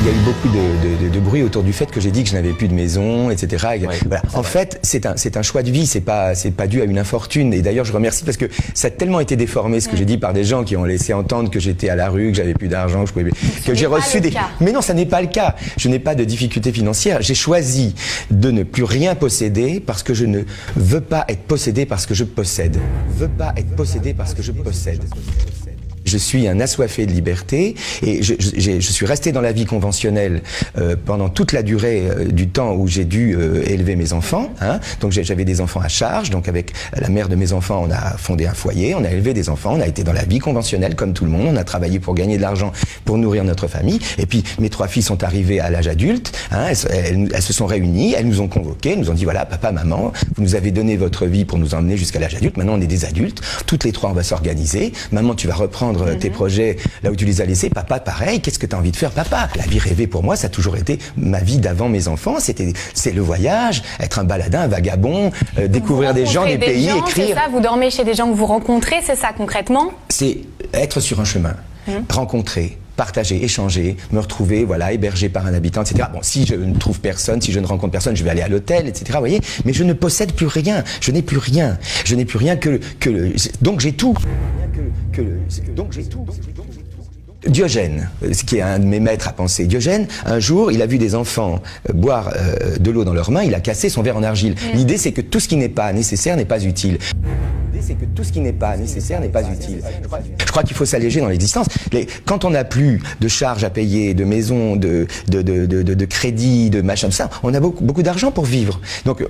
Il y a eu beaucoup de bruit autour du fait que j'ai dit que je n'avais plus de maison, etc. Et ouais, voilà. En fait, c'est un choix de vie, c'est pas dû à une infortune. Et d'ailleurs, je remercie parce que ça a tellement été déformé ce que j'ai dit par des gens qui ont laissé entendre que j'étais à la rue, que j'avais plus d'argent, que j'ai reçu des. Mais non, ça n'est pas le cas. Je n'ai pas de difficultés financières. J'ai choisi de ne plus rien posséder parce que je ne veux pas être possédé parce que je possède. Je veux pas être possédé parce que je possède. Je suis un assoiffé de liberté et je suis resté dans la vie conventionnelle pendant toute la durée du temps où j'ai dû élever mes enfants. Hein. Donc j'avais des enfants à charge, donc avec la mère de mes enfants, on a fondé un foyer, on a élevé des enfants, on a été dans la vie conventionnelle comme tout le monde, on a travaillé pour gagner de l'argent pour nourrir notre famille. Et puis mes 3 filles sont arrivées à l'âge adulte, hein, elles se sont réunies, elles nous ont convoqués, elles nous ont dit voilà papa, maman, vous nous avez donné votre vie pour nous emmener jusqu'à l'âge adulte, maintenant on est des adultes, toutes les 3 on va s'organiser, maman tu vas reprendre tes projets là où tu les as laissés, papa pareil, qu'est-ce que tu as envie de faire papa? La vie rêvée pour moi ça a toujours été ma vie d'avant mes enfants, c'est le voyage, être un baladin, un vagabond, découvrir des gens, des pays, écrire. C'est ça, vous dormez chez des gens que vous rencontrez, c'est ça concrètement? C'est être sur un chemin, rencontrer, partager, échanger, me retrouver, voilà, hébergé par un habitant, etc. Bon, si je ne trouve personne, si je ne rencontre personne, je vais aller à l'hôtel, etc. Vous voyez, mais je ne possède plus rien. Je n'ai plus rien. Je n'ai plus rien donc j'ai tout. Donc j'ai tout. Diogène, ce qui est un de mes maîtres à penser. Diogène, un jour, il a vu des enfants boire de l'eau dans leurs mains, il a cassé son verre en argile. L'idée, c'est que tout ce qui n'est pas nécessaire n'est pas utile. C'est que tout ce qui n'est pas nécessaire n'est pas utile. Je crois qu'il faut s'alléger dans l'existence. Quand on n'a plus de charges à payer, de maisons, de crédits, de machin, ça, on a beaucoup d'argent pour vivre. Donc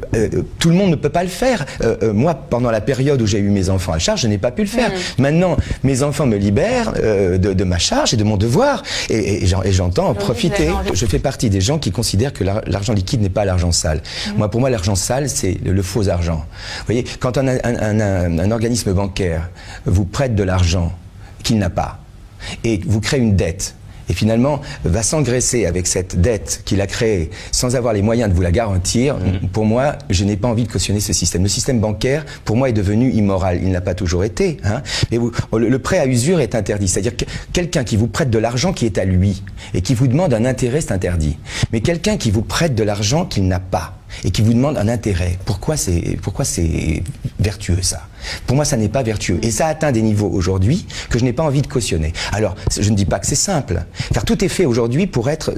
tout le monde ne peut pas le faire. Moi, pendant la période où j'ai eu mes enfants à charge, je n'ai pas pu le faire. Maintenant, mes enfants me libèrent de ma charge et de mon devoir, et j'entends en profiter. Je fais partie des gens qui considèrent que l'argent liquide n'est pas l'argent sale. Moi, pour moi, l'argent sale, c'est le faux argent. Vous voyez, quand un organisme bancaire vous prête de l'argent qu'il n'a pas et vous crée une dette et finalement va s'engraisser avec cette dette qu'il a créée sans avoir les moyens de vous la garantir, pour moi, je n'ai pas envie de cautionner ce système. Le système bancaire, pour moi, est devenu immoral. Il n'a pas toujours été. Hein. Mais le prêt à usure est interdit. C'est-à-dire que quelqu'un qui vous prête de l'argent qui est à lui et qui vous demande un intérêt, c'est interdit. Mais quelqu'un qui vous prête de l'argent qu'il n'a pas et qui vous demande un intérêt, pourquoi c'est vertueux ça? Pour moi, ça n'est pas vertueux. Et ça atteint des niveaux aujourd'hui que je n'ai pas envie de cautionner. Alors, je ne dis pas que c'est simple, car tout est fait aujourd'hui pour être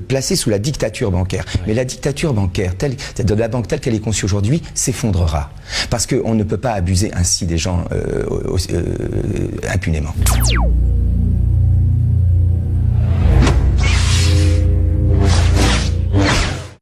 placé sous la dictature bancaire. Mais la dictature bancaire, de la banque telle qu'elle est conçue aujourd'hui, s'effondrera. Parce qu'on ne peut pas abuser ainsi des gens impunément.